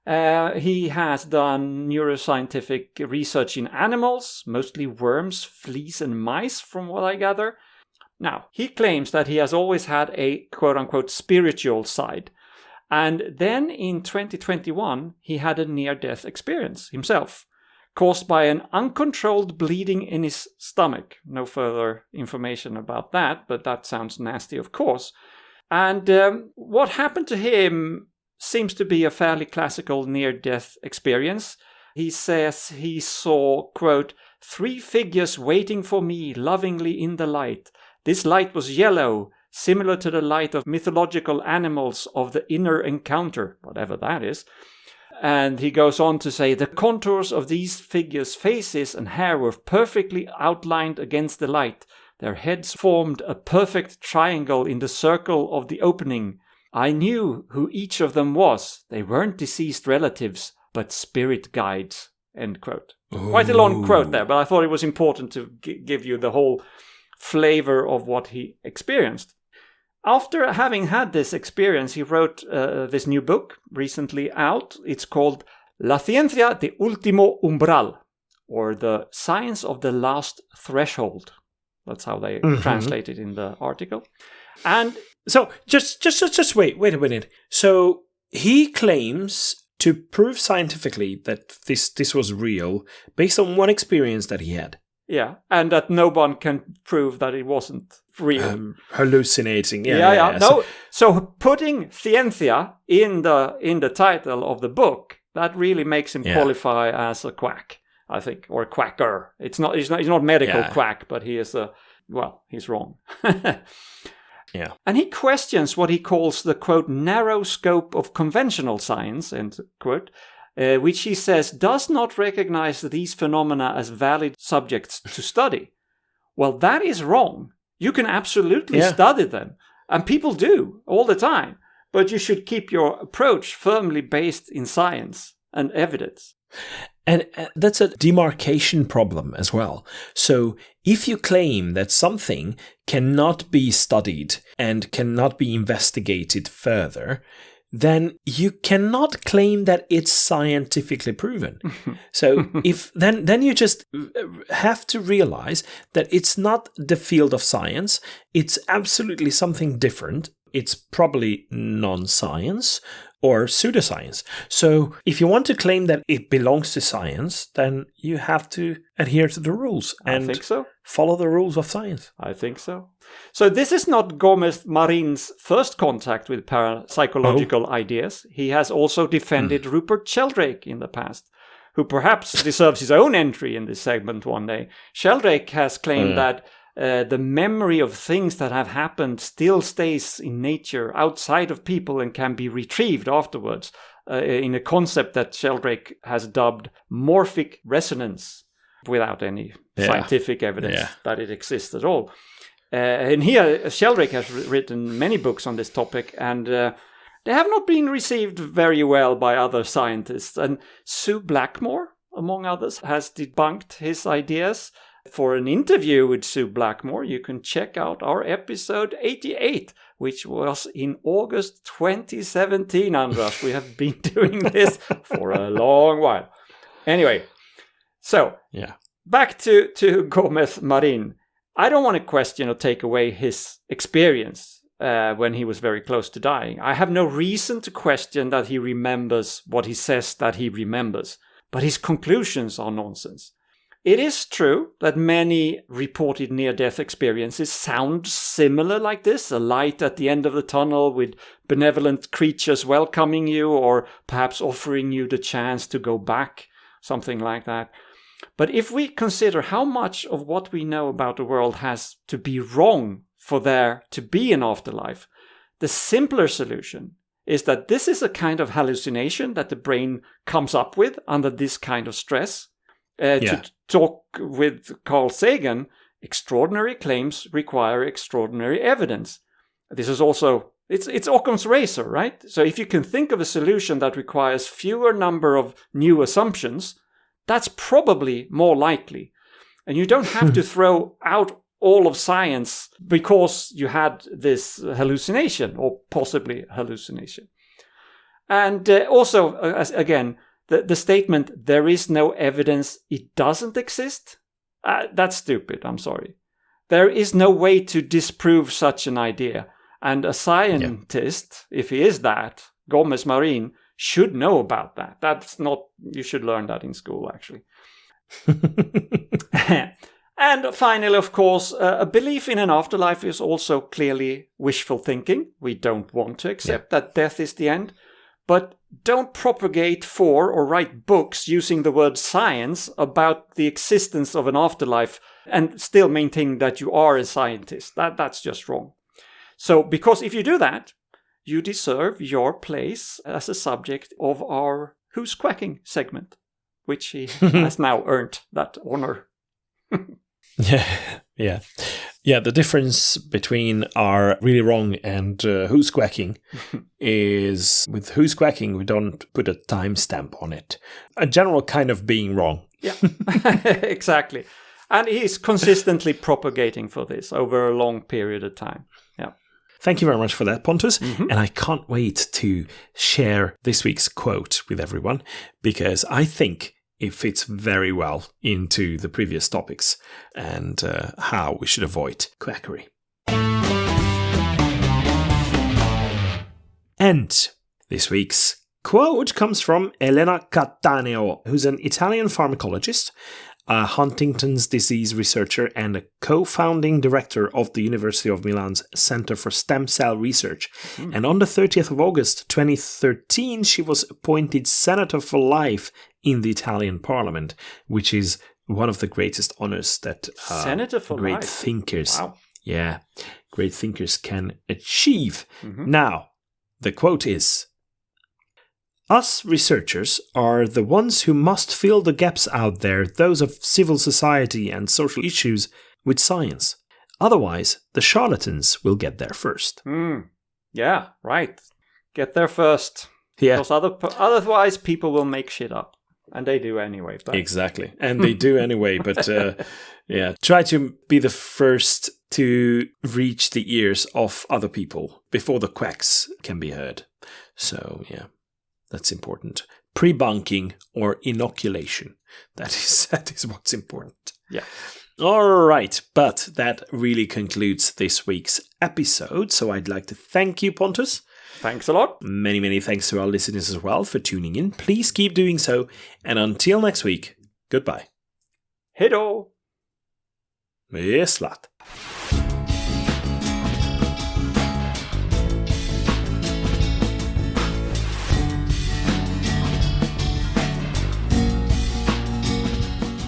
He has done neuroscientific research in animals, mostly worms, fleas, and mice, from what I gather. Now, he claims that he has always had a quote-unquote spiritual side. And then in 2021, he had a near-death experience himself. caused by an uncontrolled bleeding in his stomach. No further information about that, but that sounds nasty, of course. And what happened to him seems to be a fairly classical near-death experience. He says he saw, quote, 3 figures waiting for me lovingly in the light. This light was yellow, similar to the light of mythological animals of the inner encounter, whatever that is. And he goes on to say, the contours of these figures' faces and hair were perfectly outlined against the light. Their heads formed a perfect triangle in the circle of the opening. I knew who each of them was. They weren't deceased relatives, but spirit guides. End quote. Ooh. Quite a long quote there, but I thought it was important to give you the whole flavor of what he experienced. After having had this experience, he wrote this new book recently out. It's called La Ciencia de Último Umbral, or The Science of the Last Threshold. That's how they translate it in the article. And so just wait a minute. So he claims to prove scientifically that this was real based on one experience that he had. Yeah, and that no one can prove that it wasn't real. Hallucinating. Yeah. No, so putting ciencia in the title of the book, that really makes him qualify as a quack, I think, or a quacker. He's not medical quack, but he is he's wrong. Yeah. And he questions what he calls the, quote, narrow scope of conventional science, end quote, which he says does not recognize these phenomena as valid subjects to study. Well, that is wrong. You can absolutely study them, and people do all the time, but you should keep your approach firmly based in science and evidence. And that's a demarcation problem as well. So if you claim that something cannot be studied and cannot be investigated further, then you cannot claim that it's scientifically proven. So then you just have to realize that it's not the field of science. It's absolutely something different. It's probably non-science or pseudoscience. So if you want to claim that it belongs to science, then you have to adhere to the rules and I think so. Follow the rules of science. I think so. So this is not Gómez Marin's first contact with parapsychological ideas. He has also defended Rupert Sheldrake in the past, who perhaps deserves his own entry in this segment one day. Sheldrake has claimed that the memory of things that have happened still stays in nature outside of people and can be retrieved afterwards in a concept that Sheldrake has dubbed morphic resonance, without any scientific evidence that it exists at all. And here, Sheldrake has written many books on this topic, and they have not been received very well by other scientists. And Sue Blackmore, among others, has debunked his ideas. For an interview with Sue Blackmore, you can check out our episode 88, which was in August 2017, Andras. We have been doing this for a long while. Anyway, so back to Gómez Marín. I don't want to question or take away his experience when he was very close to dying. I have no reason to question that he remembers what he says that he remembers, but his conclusions are nonsense. It is true that many reported near-death experiences sound similar like this, a light at the end of the tunnel with benevolent creatures welcoming you or perhaps offering you the chance to go back, something like that. But if we consider how much of what we know about the world has to be wrong for there to be an afterlife, the simpler solution is that this is a kind of hallucination that the brain comes up with under this kind of stress. To talk with Carl Sagan, extraordinary claims require extraordinary evidence. This is also, it's Occam's razor, right? So if you can think of a solution that requires fewer number of new assumptions, that's probably more likely. And you don't have to throw out all of science because you had this hallucination or possibly hallucination. And also, again, the statement, there is no evidence it doesn't exist, that's stupid, I'm sorry. There is no way to disprove such an idea. And a scientist, if he is that, Gómez Marín, should know about that. That's not, you should learn that in school, actually. And finally, of course, a belief in an afterlife is also clearly wishful thinking. We don't want to accept that death is the end. But don't propagate for or write books using the word science about the existence of an afterlife and still maintain that you are a scientist. That's just wrong. So, because if you do that, you deserve your place as a subject of our Who's Quacking segment, which he has now earned that honor. Yeah, the difference between our really wrong and Who's Quacking is with Who's Quacking, we don't put a timestamp on it. A general kind of being wrong. Yeah, exactly. And he's consistently propagating for this over a long period of time. Yeah. Thank you very much for that, Pontus. And I can't wait to share this week's quote with everyone, because I think it fits very well into the previous topics and how we should avoid quackery. And this week's quote comes from Elena Cattaneo, who's an Italian pharmacologist, a Huntington's disease researcher, and a co-founding director of the University of Milan's Center for Stem Cell Research. And on the 30th of August 2013, she was appointed Senator for Life in the Italian Parliament, which is one of the greatest honors that Senator for great Life. thinkers, Wow. great thinkers can achieve. Now, the quote is, "Us researchers are the ones who must fill the gaps out there, those of civil society and social issues, with science. Otherwise, the charlatans will get there first." Yeah, right. Get there first. Yeah. Because otherwise people will make shit up. And they do anyway. But... Exactly. And they do anyway. But try to be the first to reach the ears of other people before the quacks can be heard. So, yeah. That's important. Pre-bunking or inoculation. That is what's important. Yeah. All right. But that really concludes this week's episode. So I'd like to thank you, Pontus. Thanks a lot. Many, many thanks to our listeners as well for tuning in. Please keep doing so. And until next week, goodbye. Hej då! Slat.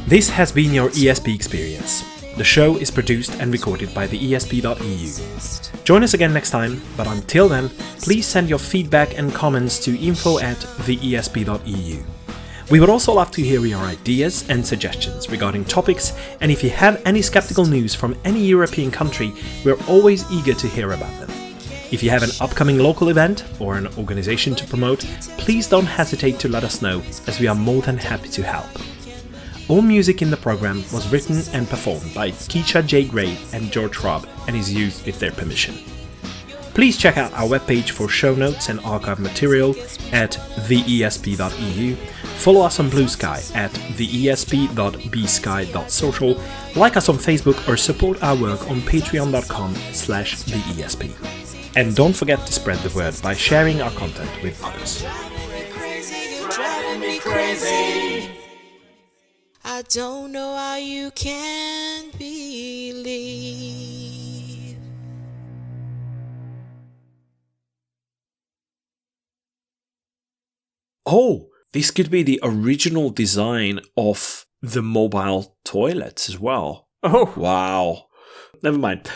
This has been your ESP experience. The show is produced and recorded by TheESP.eu. Join us again next time, but until then, please send your feedback and comments to info@TheESP.eu. We would also love to hear your ideas and suggestions regarding topics, and if you have any skeptical news from any European country, we're always eager to hear about them. If you have an upcoming local event or an organization to promote, please don't hesitate to let us know, as we are more than happy to help. All music in the program was written and performed by Keisha J. Gray and George Robb and is used with their permission. Please check out our webpage for show notes and archive material at theesp.eu. Follow us on Blue Sky at theesp.bsky.social, like us on Facebook, or support our work on patreon.com/theesp. And don't forget to spread the word by sharing our content with others. I don't know how you can believe. Oh, this could be the original design of the mobile toilets as well. Oh, wow. Never mind.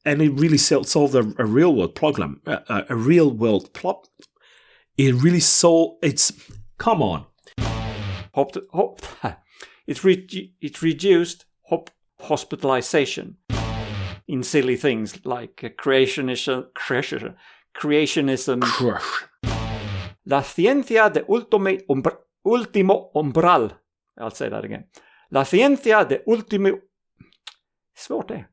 And it really solved a real world problem. A real world plot. It really solved. It's. Come on. It reduced hospitalization in silly things like creationism. La ciencia de último umbral. I'll say that again. La ciencia de último... Svårt det.